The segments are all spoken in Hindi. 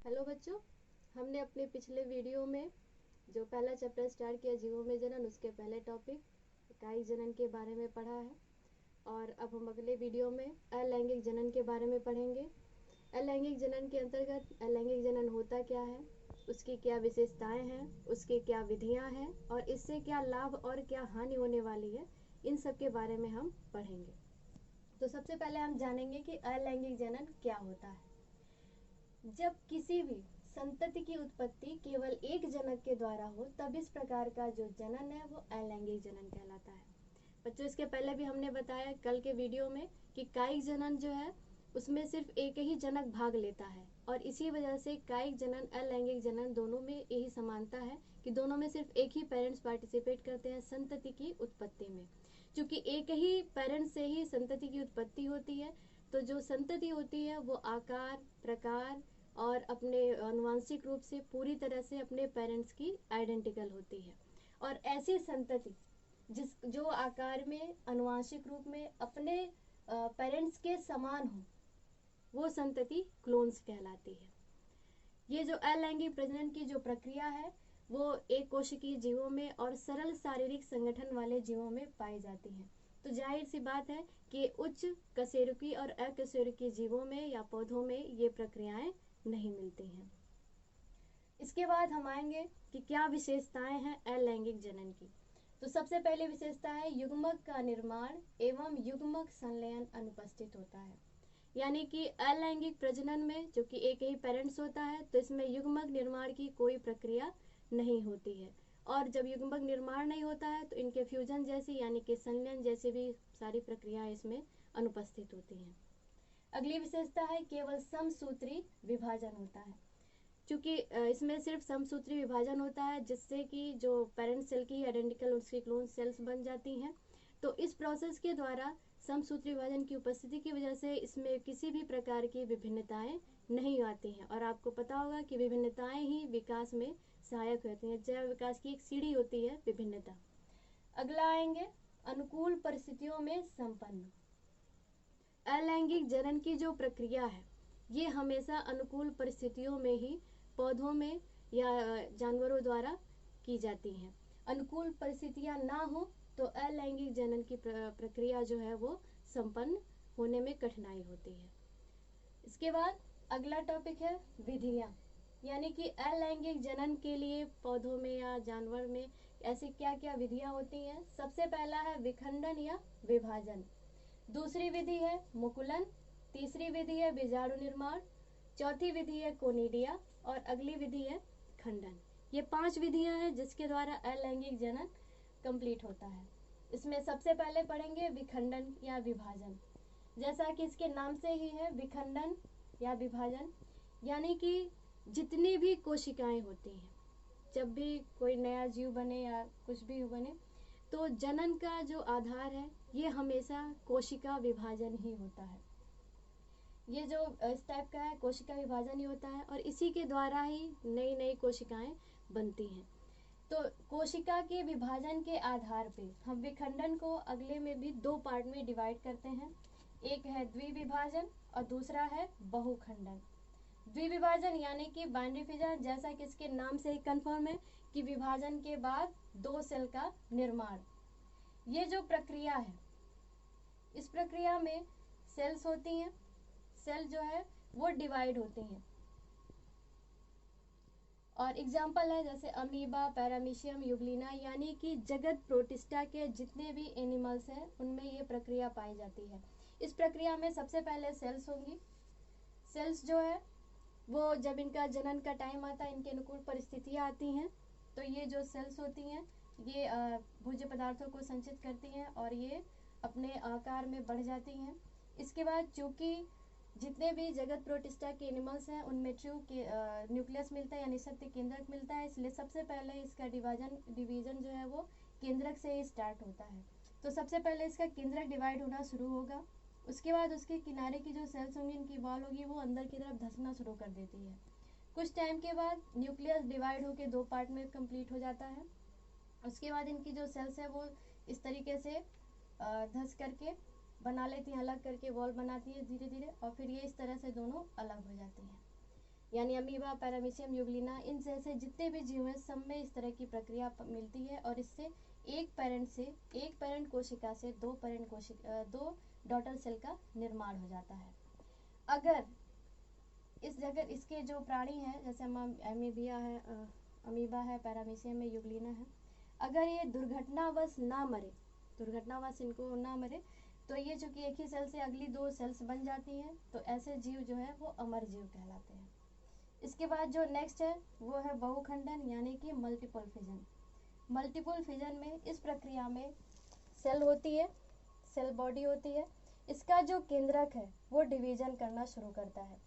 हेलो बच्चों, हमने अपने पिछले वीडियो में जो पहला चैप्टर स्टार्ट किया जीवों में जनन, उसके पहले टॉपिक कायिक जनन के बारे में पढ़ा है। और अब हम अगले वीडियो में अलैंगिक जनन के बारे में पढ़ेंगे। अलैंगिक जनन के अंतर्गत अलैंगिक जनन होता क्या है, उसकी क्या विशेषताएं हैं, उसकी क्या विधियां हैं और इससे क्या लाभ और क्या हानि होने वाली है, इन सब के बारे में हम पढ़ेंगे। तो सबसे पहले हम जानेंगे कि अलैंगिक जनन क्या होता है। जब किसी भी संतति की उत्पत्ति केवल एक जनक के द्वारा हो तब इस प्रकार का जो जनन है वो अलैंगिक जनन कहलाता है। बच्चों, इसके पहले भी हमने बताया कल के वीडियो में कि कायिक जनन जो है उसमें सिर्फ एक ही जनक भाग लेता है और इसी वजह से कायिक जनन अलैंगिक जनन दोनों में यही समानता है कि दोनों में सिर्फ एक ही पेरेंट्स पार्टिसिपेट करते हैं संतति की उत्पत्ति में। क्योंकि एक ही पेरेंट्स से ही संतति की उत्पत्ति होती है, तो जो संतति होती है वो आकार, प्रकार और अपने आनुवांशिक रूप से पूरी तरह से अपने पेरेंट्स की आइडेंटिकल होती है। और ऐसी संतति जो आकार में, आनुवांशिक रूप में अपने पेरेंट्स के समान हो, वो संतति क्लोन्स कहलाती है। ये जो अलैंगिक प्रजनन की जो प्रक्रिया है वो एक कोशिकीय जीवों में और सरल शारीरिक संगठन वाले जीवों में पाई जाती है। तो जाहिर सी बात है कि उच्च कशेरुकी और अकशेरुकी जीवों में या पौधों में ये प्रक्रियाएं नहीं मिलती हैं। इसके बाद हम आएंगे कि क्या विशेषताएं हैं अलैंगिक जनन की। तो सबसे पहले विशेषता है युग्मक का निर्माण एवं युग्मक संलयन अनुपस्थित होता है। यानी कि अलैंगिक प्रजनन में जो कि एक ही पेरेंट्स होता है तो इसमें युग्मक निर्माण की कोई प्रक्रिया नहीं होती है। और जब युग्मक निर्माण नहीं होता है तो इनके फ्यूजन जैसी यानी कि संलयन जैसी भी सारी प्रक्रियाएं इसमें अनुपस्थित होती हैं। अगली विशेषता है केवल समसूत्री विभाजन होता है। क्योंकि इसमें सिर्फ समसूत्री विभाजन होता है जिससे कि जो पेरेंट सेल की आइडेंटिकल उसकी क्लोन सेल्स बन जाती हैं। तो इस प्रोसेस के द्वारा समसूत्री विभाजन की उपस्थिति की वजह से इसमें किसी भी प्रकार की विभिन्नताएं नहीं आती हैं। और आपको पता होगा कि विभिन्नताएं ही विकास में सहायक होती हैं। जैव विकास की एक सीढ़ी होती है विभिन्नता। अगला आएंगे अनुकूल परिस्थितियों में संपन्न। अलैंगिक जनन की जो प्रक्रिया है ये हमेशा अनुकूल परिस्थितियों में ही पौधों में या जानवरों द्वारा की जाती हैं। अनुकूल परिस्थितियां ना हो तो अलैंगिक जनन की प्रक्रिया जो है वो संपन्न होने में कठिनाई होती है। इसके बाद अगला टॉपिक है विधियां। यानी कि अलैंगिक जनन के लिए पौधों में या जानवर में ऐसी क्या क्या विधियां होती हैं। सबसे पहला है विखंडन या विभाजन, दूसरी विधि है मुकुलन, तीसरी विधि है बीजाणु निर्माण, चौथी विधि है कोनिडिया और अगली विधि है खंडन। ये 5 विधियां हैं जिसके द्वारा अलैंगिक जनन कंप्लीट होता है। इसमें सबसे पहले पढ़ेंगे विखंडन या विभाजन। जैसा कि इसके नाम से ही है विखंडन या विभाजन, यानी कि जितनी भी कोशिकाएं होती हैं, जब भी कोई नया जीव बने या कुछ भी बने तो जनन का जो आधार है ये हमेशा कोशिका विभाजन ही होता है। ये जो इस टाइप का है कोशिका विभाजन ही होता है और इसी के द्वारा ही नई नई कोशिकाएं बनती हैं। तो कोशिका के विभाजन के आधार पे हम विखंडन को अगले में भी 2 पार्ट में डिवाइड करते हैं। एक है द्विविभाजन और दूसरा है बहुखंडन। द्विविभाजन यानी कि बाइनरी फिजन, जैसा कि इसके नाम से ही कंफर्म है कि विभाजन के बाद 2 सेल का निर्माण। ये जो प्रक्रिया है इस प्रक्रिया में सेल्स होती हैं, सेल जो है वो डिवाइड होती हैं। और एग्जाम्पल है जैसे अमीबा, पैरामीशियम, यूग्लिना, यानी कि जगत प्रोटिस्टा के जितने भी एनिमल्स हैं उनमें ये प्रक्रिया पाई जाती है। इस प्रक्रिया में सबसे पहले सेल्स होंगी। सेल्स जो है वो जब इनका जनन का टाइम आता है, इनके अनुकूल परिस्थितियां आती हैं, तो ये जो सेल्स होती हैं ये भोज्य पदार्थों को संचित करती हैं और ये अपने आकार में बढ़ जाती हैं। इसके बाद चूंकि जितने भी जगत प्रोटिस्टा के एनिमल्स हैं उनमें ट्रू के न्यूक्लियस मिलता है यानी सत्य केंद्रक मिलता है, इसलिए सबसे पहले इसका डिवीजन जो है वो केंद्रक से ही स्टार्ट होता है। तो सबसे पहले इसका केंद्रक डिवाइड होना शुरू होगा, उसके बाद उसके किनारे की जो सेल्स होंगी, इनकी वॉल होगी, वो अंदर की तरफ धंसना शुरू कर देती है। कुछ टाइम के बाद न्यूक्लियस डिवाइड होकर 2 पार्ट में कंप्लीट हो जाता है। उसके बाद इनकी जो सेल्स है वो इस तरीके से धंस करके बना लेती हैं, अलग करके वॉल बनाती है धीरे धीरे, और फिर ये इस तरह से दोनों अलग हो जाती हैं। यानी अमीबा, पैरामीशियम, यूग्लिना, इन जैसे जितने भी जीव हैं सब में इस तरह की प्रक्रिया मिलती है और इससे एक पेरेंट कोशिका से दो डॉटर सेल का निर्माण हो जाता है। अगर इस जगह इसके जो प्राणी हैं जैसे अमीबा है, पैरामीशियम है, यूग्लिना है, अगर ये दुर्घटनावश इनको ना मरे तो ये चूंकि एक ही सेल से अगली दो सेल्स बन जाती हैं, तो ऐसे जीव जो है वो अमर जीव कहलाते हैं। इसके बाद जो नेक्स्ट है वो है बहुखंडन यानी कि मल्टीपल फिजन। मल्टीपल फिजन में इस प्रक्रिया में सेल बॉडी होती है, इसका जो केंद्रक है वो डिवीजन करना शुरू करता है।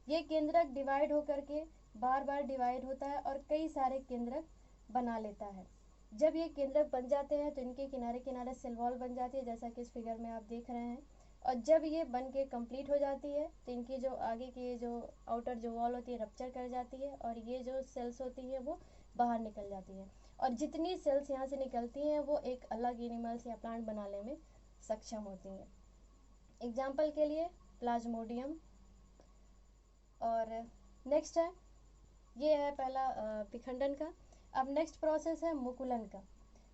ये केंद्रक डिवाइड होकर के बार बार डिवाइड होता है और कई सारे केंद्रक बना लेता है। जब ये केंद्रक बन जाते हैं तो इनके किनारे किनारे सेल वॉल बन जाती है, जैसा कि इस फिगर में आप देख रहे हैं। और जब ये बन के कंप्लीट हो जाती है तो इनकी जो आगे की जो आउटर जो वॉल होती है रप्चर कर जाती है और ये जो सेल्स होती है वो बाहर निकल जाती है। और जितनी सेल्स यहाँ से निकलती हैं वो एक अलग एनिमल्स या प्लांट बनाने में सक्षम होती हैं। एग्जाम्पल के लिए प्लाज्मोडियम। और नेक्स्ट है, ये है पहला विखंडन का। अब नेक्स्ट प्रोसेस है मुकुलन का।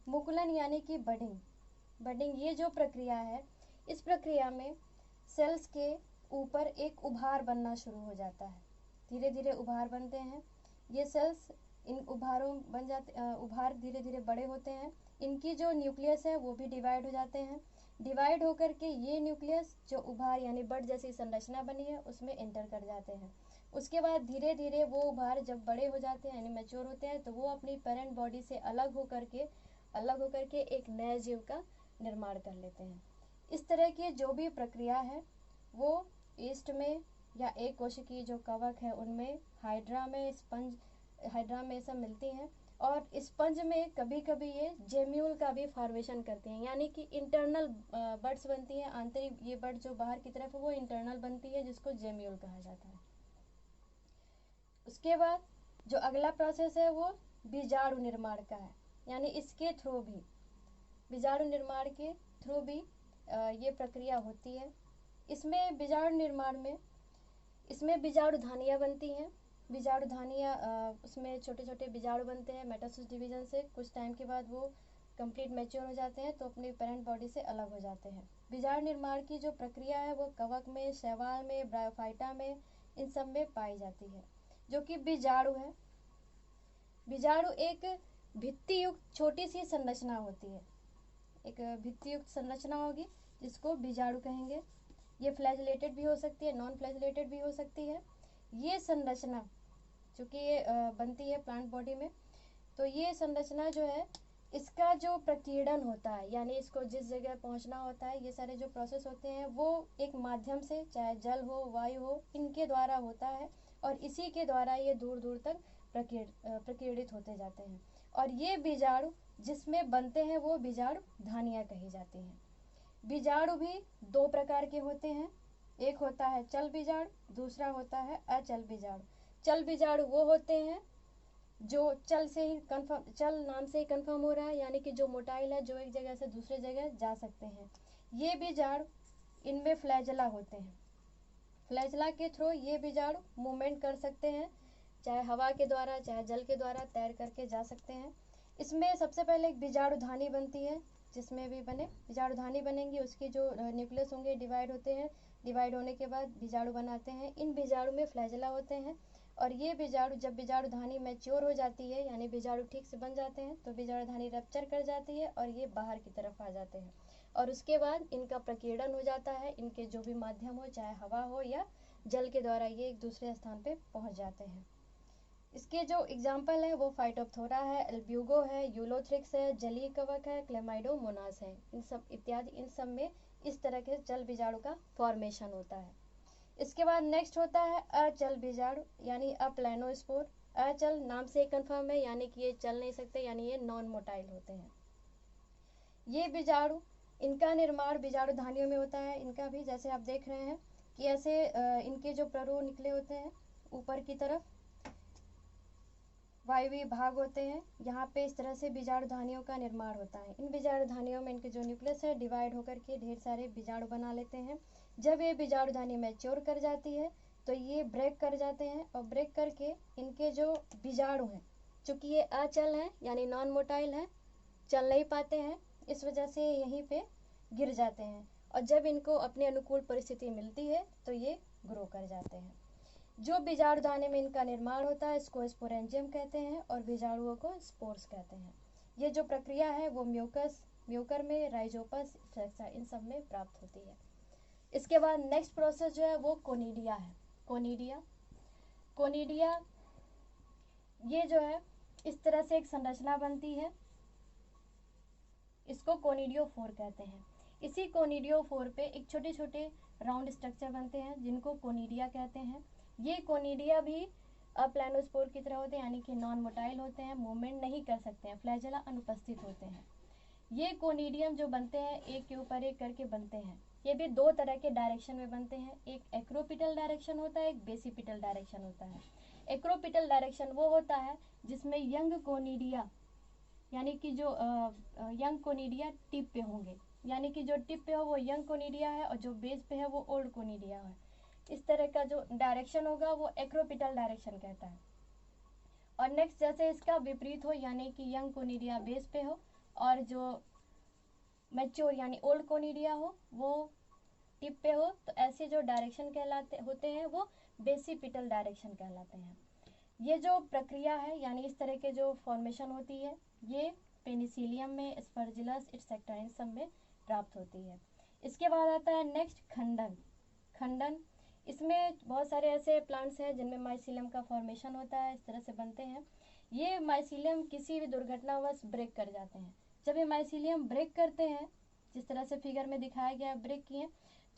मुकुलन यानी कि बडिंग ये जो प्रक्रिया है, इस प्रक्रिया में सेल्स के ऊपर एक उभार बनना शुरू हो जाता है। धीरे धीरे उभार बनते हैं, ये सेल्स इन उभारों उभार धीरे धीरे बड़े होते हैं। इनकी जो न्यूक्लियस है वो भी डिवाइड हो जाते हैं। डिवाइड होकर के ये न्यूक्लियस जो उभार यानी बड जैसी संरचना बनी है उसमें एंटर कर जाते हैं। उसके बाद धीरे धीरे वो उभार जब बड़े हो जाते हैं यानी मैच्योर होते हैं तो वो अपनी पेरेंट बॉडी से अलग होकर के एक नए जीव का निर्माण कर लेते हैं। इस तरह की जो भी प्रक्रिया है वो ईस्ट में या एक कोशिकीय जो कवक है उनमें, हाइड्रा में सब मिलती हैं। और स्पंज में कभी कभी ये जेम्यूल का भी फॉर्मेशन करते हैं, यानी कि इंटरनल बड्स बनती हैं। आंतरिक ये बड जो बाहर की तरफ है वो इंटरनल बनती है जिसको जेम्यूल कहा जाता है। उसके बाद जो अगला प्रोसेस है वो बीजाणु निर्माण का है, यानी इसके थ्रू भी बीजाणु निर्माण के थ्रू भी ये प्रक्रिया होती है। इसमें बीजाणु निर्माण में इसमें बीजाणुधानियाँ बनती हैं। बीजाणुधानियाँ उसमें छोटे छोटे बीजाणु बनते हैं मेटासिस डिवीजन से। कुछ टाइम के बाद वो कंप्लीट मैच्योर हो जाते हैं तो अपनी पेरेंट बॉडी से अलग हो जाते हैं। बीजाणु निर्माण की जो प्रक्रिया है वो कवक में, शैवाल में, ब्रायोफाइटा में, इन सब में पाई जाती है। जो कि बीजाणु है, बीजाणु एक भित्तियुक्त छोटी सी संरचना होती है, एक भित्तियुक्त संरचना होगी जिसको बीजाणु कहेंगे। ये फ्लैजिलेटेड भी हो सकती है, नॉन फ्लैजिलेटेड भी हो सकती है। ये संरचना चूँकि ये बनती है प्लांट बॉडी में, तो ये संरचना जो है इसका जो प्रकीर्णन होता है यानी इसको जिस जगह पहुंचना होता है, ये सारे जो प्रोसेस होते हैं वो एक माध्यम से, चाहे जल हो, वायु हो, इनके द्वारा होता है और इसी के द्वारा ये दूर दूर तक प्रकीर्णित होते जाते हैं। और ये बीजाणु जिसमें बनते हैं वो बीजाणुधानियाँ कही जाती हैं। बीजाणु भी दो प्रकार के होते हैं, एक होता है चल बीजाणु, दूसरा होता है अचल बीजाणु। चल बीजाणु वो होते हैं जो चल नाम से ही कन्फर्म हो रहा है, यानी कि जो मोटाइल है, जो एक जगह से दूसरे जगह जा सकते हैं। ये बीजाणु, इनमें फ्लैजला होते हैं। फ्लैजला के थ्रू ये बीजाणु मूवमेंट कर सकते हैं, चाहे हवा के द्वारा चाहे जल के द्वारा तैर करके जा सकते हैं। इसमें सबसे पहले एक बीजाणुधानी बनती है, जिसमें भी बने बीजाणुधानी बनेंगी, उसके जो न्यूक्लियस होंगे डिवाइड होते हैं, डिवाइड होने के बाद बीजाणु बनाते हैं। इन बीजाणु में फ्लैजला होते हैं और ये बीजाणु जब बीजाणुधानी मैच्योर हो जाती है यानी बीजाणु ठीक से बन जाते हैं तो बीजाणुधानी रप्चर कर जाती है और ये बाहर की तरफ आ जाते हैं और उसके बाद इनका प्रकीर्णन हो जाता है। इनके जो भी माध्यम हो, चाहे हवा हो या जल के द्वारा, ये एक दूसरे स्थान पे पहुंच जाते हैं। इसके जो एग्जाम्पल है वो फाइटोप्थोरा है, एल्ब्यूगो है, यूलोथ्रिक्स है, जलीय कवक है, क्लेमाइडोमोनास है, इन सब इत्यादि। इन सब में इस तरह के जल बीजाणु का फॉर्मेशन होता है। इसके बाद नेक्स्ट होता है अचल बीजाणु यानी अप्लैनोस्पोर। अचल नाम से कंफर्म है यानी कि ये चल नहीं सकते, यानी ये नॉन मोटाइल होते हैं। ये बीजाणु, इनका निर्माण बीजाणुधानियों में होता है। इनका भी जैसे आप देख रहे हैं कि ऐसे इनके जो प्ररो निकले होते हैं ऊपर की तरफ, वायवीय भाग होते हैं, यहाँ पे इस तरह से बीजाणुधानियों का निर्माण होता है। इन बीजाणुधानियों में इनके जो न्यूक्लियस है डिवाइड होकर के ढेर सारे बीजाणु बना लेते हैं। जब ये बीजाणुधानी मैच्योर कर जाती है तो ये ब्रेक कर जाते हैं, और ब्रेक करके इनके जो बीजाणु हैं, चूँकि ये अचल हैं यानी नॉन मोटाइल हैं, चल नहीं पाते हैं, इस वजह से यहीं पे गिर जाते हैं, और जब इनको अपने अनुकूल परिस्थिति मिलती है तो ये ग्रो कर जाते हैं। जो बीजाणु दाने में इनका निर्माण होता है इसको स्पोरेंजियम कहते हैं, और बीजाणुओं को स्पोर्स कहते हैं। ये जो प्रक्रिया है वो म्यूकर में, राइजोपस, इन सब में प्राप्त होती है। इसके बाद नेक्स्ट प्रोसेस जो है वो कोनिडिया है। कोनिडिया ये जो है इस तरह से एक संरचना बनती है, इसको कोनिडियोफोर कहते हैं। इसी कोनिडियोफोर पे एक छोटे छोटे राउंड स्ट्रक्चर बनते हैं जिनको कोनिडिया कहते हैं। ये कोनिडिया भी अप्लानोस्पोर की तरह होते हैं, यानी कि नॉन मोटाइल होते हैं, मूवमेंट नहीं कर सकते हैं, फ्लैजेला अनुपस्थित होते हैं। ये कोनिडियम जो बनते हैं एक के ऊपर एक करके बनते हैं। ये भी दो तरह के डायरेक्शन में बनते हैं, एक एक्रोपिटल डायरेक्शन होता है, एक बेसिपिटल डायरेक्शन होता है। एक्रोपिटल डायरेक्शन वो होता है जिसमें यंग कोनिडिया यानी कि जो यंग कोनिडिया टिप पे होंगे, यानी कि जो टिप पे हो वो यंग कोनिडिया है और जो बेस पे है वो ओल्ड कोनिडिया है। इस तरह का जो डायरेक्शन होगा वो एक्रोपिटल डायरेक्शन कहता है। और नेक्स्ट जैसे इसका विपरीत हो, यानी कि यंग कोनिडिया बेस पे हो और जो मैच्योर यानी ओल्ड कोनिडिया हो वो टिप पे हो, तो ऐसे जो डायरेक्शन कहलाते होते हैं वो बेसिपिटल डायरेक्शन कहलाते हैं। ये जो प्रक्रिया है यानी इस तरह के जो फॉर्मेशन होती है ये पेनिसिलियम में, एस्परजिलस एक्सेट्रा इन सब में प्राप्त होती है। इसके बाद आता है नेक्स्ट खंडन। इसमें बहुत सारे ऐसे प्लांट्स हैं जिनमें माइसीलियम का फॉर्मेशन होता है, इस तरह से बनते हैं। ये माइसीलियम किसी भी दुर्घटनावश ब्रेक कर जाते हैं। जब ये माइसीलियम ब्रेक करते हैं, जिस तरह से फिगर में दिखाया गया ब्रेक किए,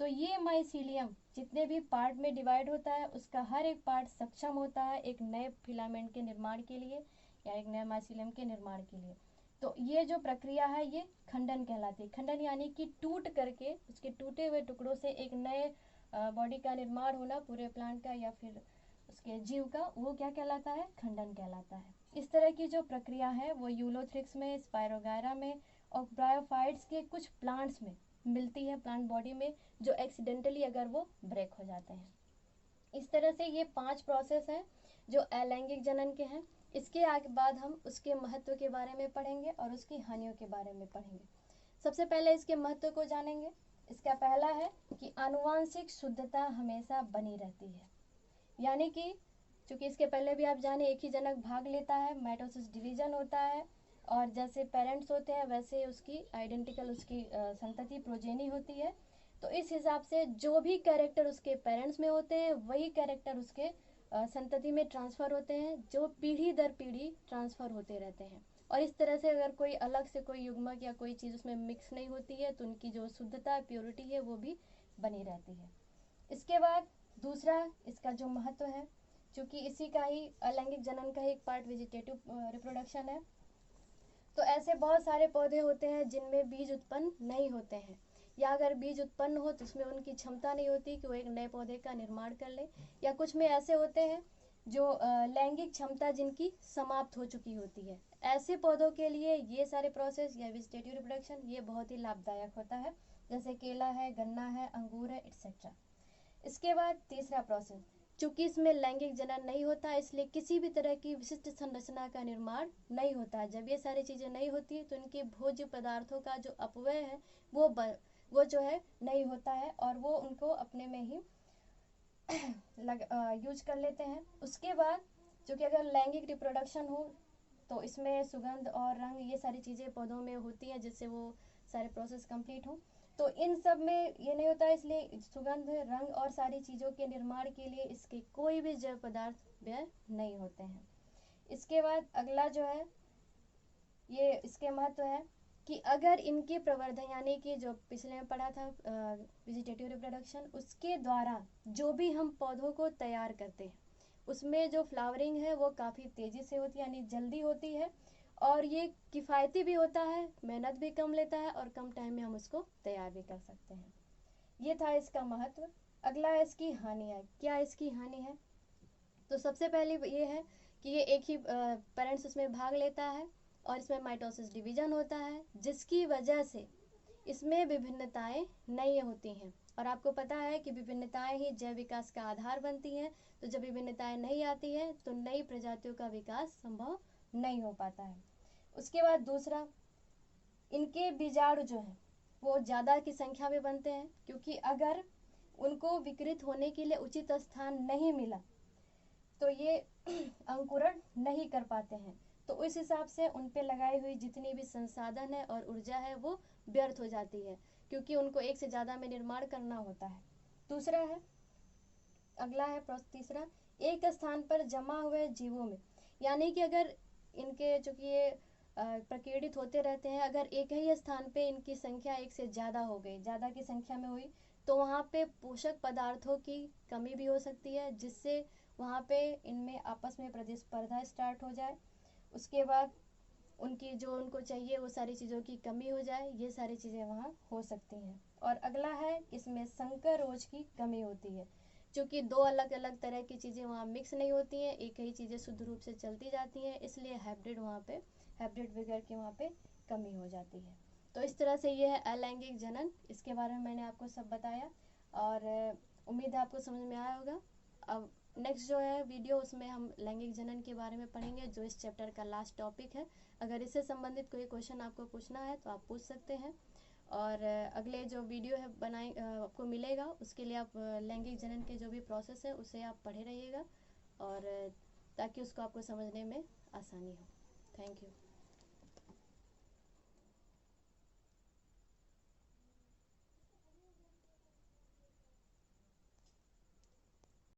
तो ये माइसीलियम जितने भी पार्ट में डिवाइड होता है उसका हर एक पार्ट सक्षम होता है एक नए फिलामेंट के निर्माण के लिए या एक नए माइसीलियम के निर्माण के लिए। तो ये जो प्रक्रिया है ये खंडन कहलाती है। खंडन यानी कि टूट करके उसके टूटे हुए टुकड़ों से एक नए बॉडी का निर्माण होना, पूरे प्लांट का या फिर उसके जीव का, वो क्या कहलाता है? खंडन कहलाता है। इस तरह की जो प्रक्रिया है वो यूलोथ्रिक्स में, स्पायरोगायरा में और ब्रायोफाइट्स के कुछ प्लांट्स में मिलती है, प्लांट बॉडी में, जो एक्सीडेंटली अगर वो ब्रेक हो जाते हैं। इस तरह से ये 5 प्रोसेस हैं जो अलैंगिक जनन के हैं। इसके आगे बाद हम उसके महत्व के बारे में पढ़ेंगे और उसकी हानियों के बारे में पढ़ेंगे। सबसे पहले इसके महत्व को जानेंगे। इसका पहला है कि आनुवांशिक शुद्धता हमेशा बनी रहती है, यानी कि चूंकि इसके पहले भी आप जाने एक ही जनक भाग लेता है, माइटोसिस डिवीजन होता है, और जैसे पेरेंट्स होते हैं वैसे उसकी आइडेंटिकल उसकी संतति प्रोजेनी होती है। तो इस हिसाब से जो भी कैरेक्टर उसके पेरेंट्स में होते हैं वही कैरेक्टर उसके संतति में ट्रांसफ़र होते हैं, जो पीढ़ी दर पीढ़ी ट्रांसफ़र होते रहते हैं। और इस तरह से अगर कोई अलग से कोई युग्मक या कोई चीज़ उसमें मिक्स नहीं होती है तो उनकी जो शुद्धता प्योरिटी है वो भी बनी रहती है। इसके बाद दूसरा इसका जो महत्व है, चूँकि इसी का ही अलैंगिक जनन का ही एक पार्ट वेजिटेटिव रिप्रोडक्शन है, तो ऐसे बहुत सारे पौधे होते हैं जिनमें बीज उत्पन्न नहीं होते हैं, या अगर बीज उत्पन्न हो तो उसमें उनकी क्षमता नहीं होती कि वो एक नए पौधे का निर्माण कर ले, या कुछ में ऐसे होते हैं जो लैंगिक क्षमता जिनकी समाप्त हो चुकी होती है। ऐसे पौधों के लिए ये सारे प्रोसेस या वेजिटेटिव रिप्रोडक्शन ये बहुत ही लाभदायक होता है, जैसे केला है, गन्ना है, अंगूर है, एक्सेट्रा। इसके बाद तीसरा प्रोसेस, चूँकि इसमें लैंगिक जनन नहीं होता इसलिए किसी भी तरह की विशिष्ट संरचना का निर्माण नहीं होता है। जब ये सारी चीज़ें नहीं होती तो इनके भोज्य पदार्थों का जो अपव्यय है वो जो है नहीं होता है और वो उनको अपने में ही यूज कर लेते हैं। उसके बाद चूँकि अगर लैंगिक रिप्रोडक्शन हो तो इसमें सुगंध और रंग ये सारी चीज़ें पौधों में होती है जिससे वो सारे प्रोसेस कंप्लीट हों। तो इन सब में ये नहीं होता है, इसलिए सुगंध, रंग और सारी चीज़ों के निर्माण के लिए इसके कोई भी जैव पदार्थ व्यय नहीं होते हैं। इसके बाद अगला जो है ये इसके महत्व है कि अगर इनके प्रवर्धन यानी कि जो पिछले में पढ़ा था वेजिटेटिव रिप्रोडक्शन, उसके द्वारा जो भी हम पौधों को तैयार करते हैं उसमें जो फ्लावरिंग है वो काफ़ी तेज़ी से होती है, यानी जल्दी होती है, और ये किफ़ायती भी होता है, मेहनत भी कम लेता है और कम टाइम में हम उसको तैयार भी कर सकते हैं। ये था इसका महत्व। अगला है इसकी हानियाँ। क्या इसकी हानि है? तो सबसे पहले ये है कि ये एक ही पेरेंट्स उसमें भाग लेता है और इसमें माइटोसिस डिवीजन होता है, जिसकी वजह से इसमें विभिन्नताएं नहीं होती हैं। और आपको पता है कि विभिन्नताएं ही जैव विकास का आधार बनती हैं। तो जब विभिन्नताएं नहीं आती हैं तो नई प्रजातियों का विकास संभव नहीं हो पाता है। उसके बाद दूसरा, इनके बीजाणु जो हैं वो ज़्यादा की संख्या में बनते हैं, क्योंकि अगर उनको विकृत होने के लिए उचित स्थान नहीं मिला तो ये अंकुरण नहीं कर पाते हैं। तो उस हिसाब से उन पे लगाई हुई जितनी भी संसाधन है और ऊर्जा है वो व्यर्थ हो जाती है, क्योंकि उनको एक से ज़्यादा में निर्माण करना होता है। दूसरा है, अगला है तीसरा, एक स्थान पर जमा हुए जीवों में, यानी कि अगर इनके चूँकि ये प्रकीर्णित होते रहते हैं, अगर एक ही स्थान पे इनकी संख्या एक से ज़्यादा हो गई, ज़्यादा की संख्या में हुई, तो वहाँ पे पोषक पदार्थों की कमी भी हो सकती है, जिससे वहाँ पे इनमें आपस में प्रतिस्पर्धा स्टार्ट हो जाए। उसके बाद उनकी जो उनको चाहिए वो सारी चीज़ों की कमी हो जाए, ये सारी चीज़ें वहाँ हो सकती हैं। और अगला है, इसमें संकरोच की कमी होती है, क्योंकि दो अलग अलग तरह की चीज़ें वहाँ मिक्स नहीं होती हैं, एक ही चीज़ें शुद्ध रूप से चलती जाती हैं, इसलिए हाइब्रिड वहाँ पे, हाइब्रिड विगर की वहाँ पे कमी हो जाती है। तो इस तरह से ये है अलैंगिक जनन, इसके बारे में मैंने आपको सब बताया और उम्मीद है आपको समझ में आया होगा। अब नेक्स्ट जो है वीडियो, उसमें हम लैंगिक जनन के बारे में पढ़ेंगे, जो इस चैप्टर का लास्ट टॉपिक है। अगर इससे संबंधित कोई क्वेश्चन आपको पूछना है तो आप पूछ सकते हैं, और अगले जो वीडियो है आपको मिलेगा, उसके लिए आप लैंगिक जनन के जो भी प्रोसेस है उसे आप पढ़े रहिएगा, और ताकि उसको आपको समझने में आसानी हो। Thank you.